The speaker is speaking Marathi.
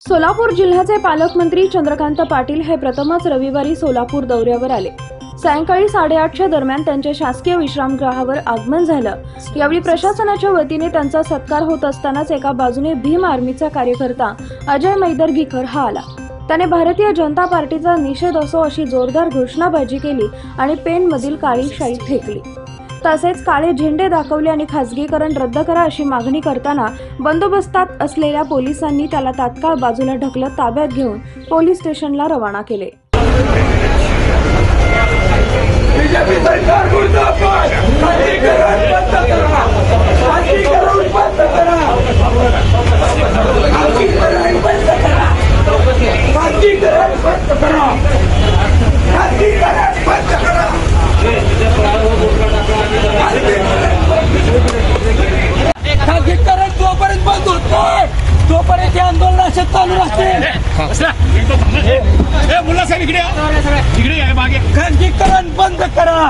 सोलापूर जिल्ह्याचे पालकमंत्री चंद्रकांत पाटील हे प्रथमच रविवारी सोलापूर दौऱ्यावर आले। सायंकाळी 8:30च्या दरम्यान त्यांच्या शासकीय विश्रामगृहावर आगमन झालं। यावेळी प्रशासनाच्या वतीने त्यांचा सत्कार होत असतानाच एका बाजूने भीम आर्मीचा कार्यकर्ता अजय मैदर्गीकर हा आला। त्याने भारतीय जनता पार्टीचा निषेध असो अशी जोरदार घोषणाबाजी केली आणि पेनमधील काळी शाई फेकली। तसेच काळे झेंडे दाखवले आणि खासगीकरण रद्द करा अशी मागणी करताना बंदोबस्तात असलेल्या पोलिसांनी त्याला तात्काळ बाजूला ढकलत ताब्यात घेऊन पोलीस स्टेशनला रवाना केले। बीजेपी सरकार मुर्दाबाद, खासगीकरण बंद करा, खासगीकरण बंद करा, खासगीकरण बंद करा, खासगीकरण बंद करा, खासगीकरण बंद करा। खासगीकरण जोपर्यंत बंद होत नाही तोपर्यंत हे आंदोलन असे चालू राहते। खासगीकरण बंद करा।